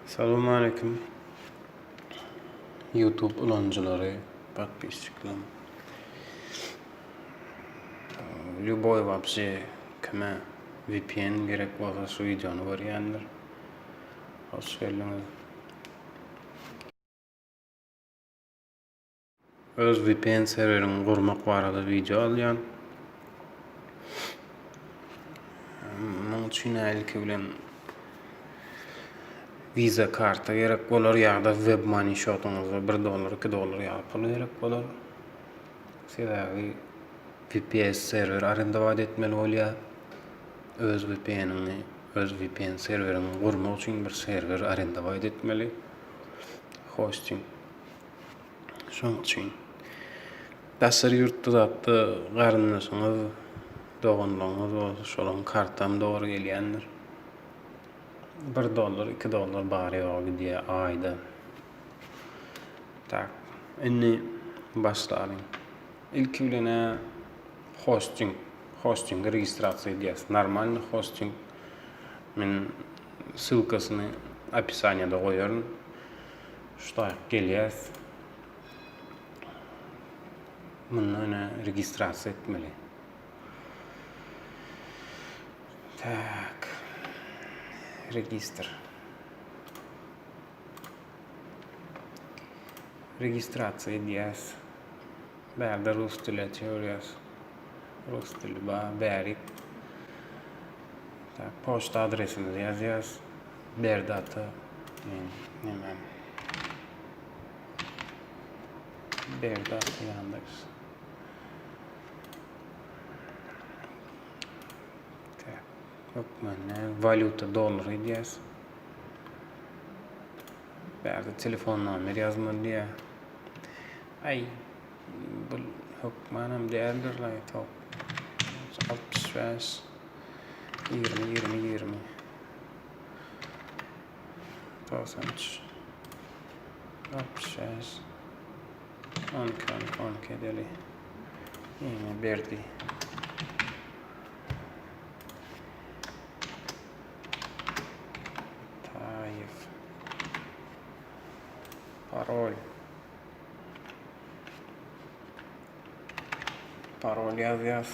Assalamu alaikum. YouTube ulanjylary, подписчиклary. Любой вообще kime VPN gerek bolsa şu videonu görýändir. Hoş geldiňiz. Öz VPN serverini gurmak barada video alýan. Muň üçin ilki bilen Visa karta gerek bolar ýa-da web money şotuňyzda $1, $2 ýaly gerek bolar. Sebäbi VPN server arendowat etmeli bolýar. Öz VPN-iňi, öz VPN serverini gurmak üçin bir server arendowat etmeli. Hosting. Şoň üçin täsir ýurtda zatda garyndaşyňyz, doganlaryňyz bolsa şolaryň kartam dogry gelýändir. $1, $2 bary ýogy diýe aýda. Tak, inni başlaryň. İlki bilen hosting registrasiýa edýäs. Normal hosting men ссылкаsyny описаниýada goýaryn. Şuda gelýäs. Mundan registrasiýa etmeli. Tak. Registrasiýa edýäs. Bärde rus dili teoriýas. Rus dili bärik. Tak, poçta adresini ýazýas. BERDIATA. Nemem. BERDIATA ýandys. Valuta dolar edýäs. Bärde telefon numary ýazmaly diýä. Ay, bu hukmanam däldir laýta. 65 20 93 65 12 deli. Yine berdi. Parol ýazýas.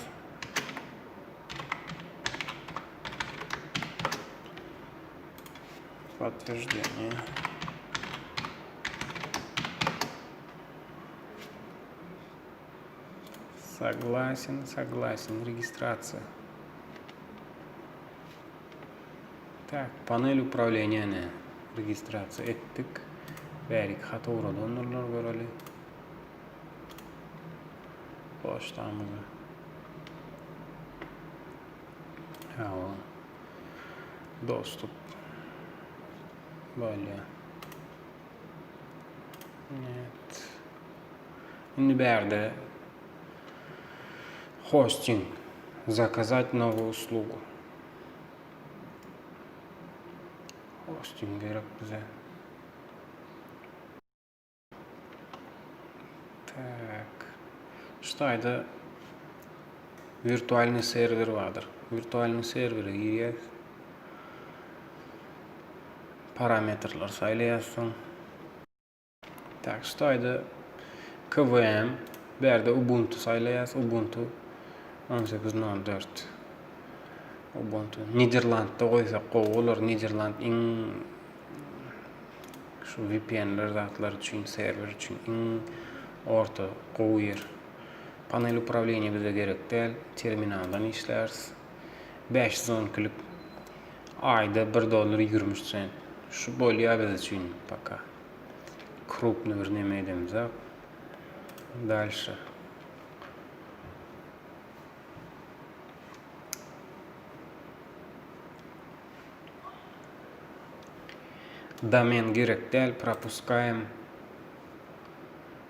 Подтверждение. Согласен, регистрация. Так, панель управления, регистрация ettik. Bärik hatawradan göreli. Poçtamyzy. Hawa. Dostup. Bolýa. Net. Indi bärde hosting. Заказать новую услугу. Hosting gerek bize. Tak. Şuýda virtualny server vardır. Virtualny servere girýäs. Parametrler saýlaýasyň. Tak, şuýda KVM, berde Ubuntu saýlaýas. Ubuntu 18.04. Ubuntu Niderlandda goýsak gowy Niderland şu VPN'ler zatlar üçin, server üçin orta gowy yer. Panel upravleniýa bize gerek däl, terminaldan işlärs. 510 klik aýda $1.20. Şu bolýar biz üçin paka. Krupny bir neme edemiz. Dalşa. Domen gerek däl, пропускаем.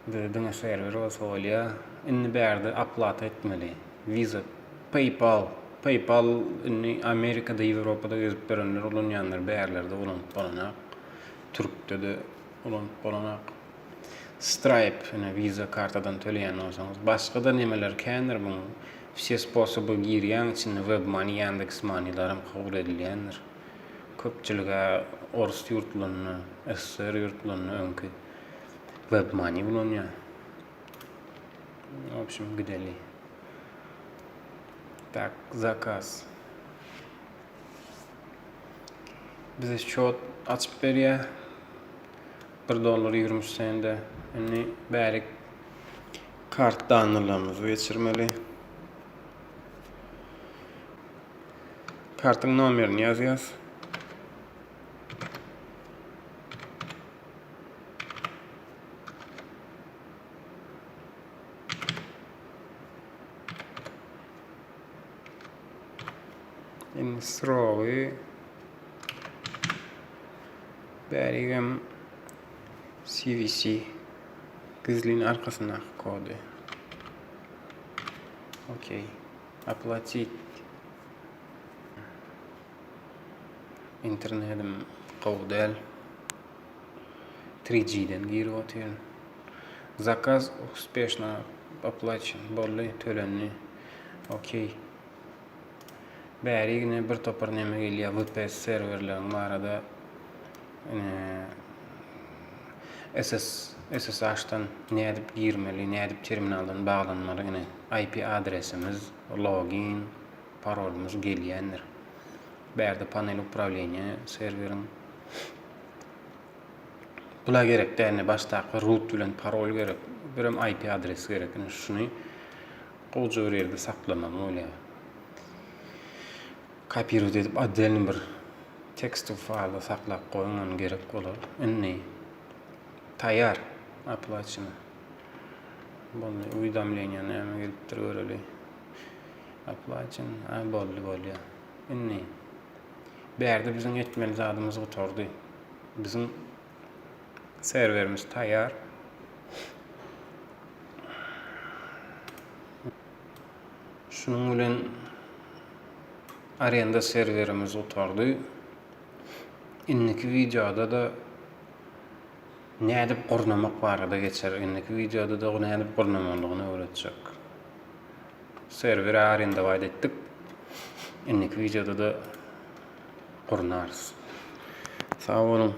Dediňe server bolsa bolýar. Inni bärde upload etmeli. Visa, PayPal inni Amerikada, Ýewropada gezip berenler olanýanlar bärlerde ulanyp bolanak. Türkde de ulanyp bolanak. Stripe, Visa kartadan töleýän bolsaňyz, başga da nemeler kendir bu. Все способы girýän içinde web money, Yandex moneylarym kabul edilýändir. köpçülüge orus ýurtlaryny, SSR ýurtlaryny öňki webmany bolan ýa. В общем, gideli. Так, zakaz. Bize şot açıp berýär. $1.20 Indi bärik kart danlarymyzy geçirmeli. Kartyň nomerini ýazýas. Indi sırawy bärigem CVC gizliň arkasyndaky kody. Okey. Оплатить. İnternetim qowdal. 3G'den girip otyň. Zakaz успешно оплачен. Bolly tölenli. Okey. Bärigine bir topar näme gelýär VPN serverleriň barada SSH'tan nädip girmeli, nädip terminaldan baglanmaly, IP adresimiz, login, parolumuz gelýändir. Bärde panel upravleniýa serweriň. Bula gerek däne başdaky root bilen parol gerek, birem IP adres gerek. Şuny gowy ýerde saklamaly bolýar. Kopýa edip addelini bir tekst faýla saklap goýman gerek bolar. Indi taýýar aplaçyny. Boldy uýdamleniýa näme gelipdir göreli. Aplaçyn, boldy. Indi bärde biziň etmeli zadymyz oturdy. Biziň serverimiz taýýar. Şunuň bilen arenda serverimiz oturdy. Indiki videoda da nädip gurnamak barada geçer. Indiki videoda da nädip gurnamalygyny öwretjek. Server arenda vaýt etdik. Indiki videoda da gurnarys. Sag bolun.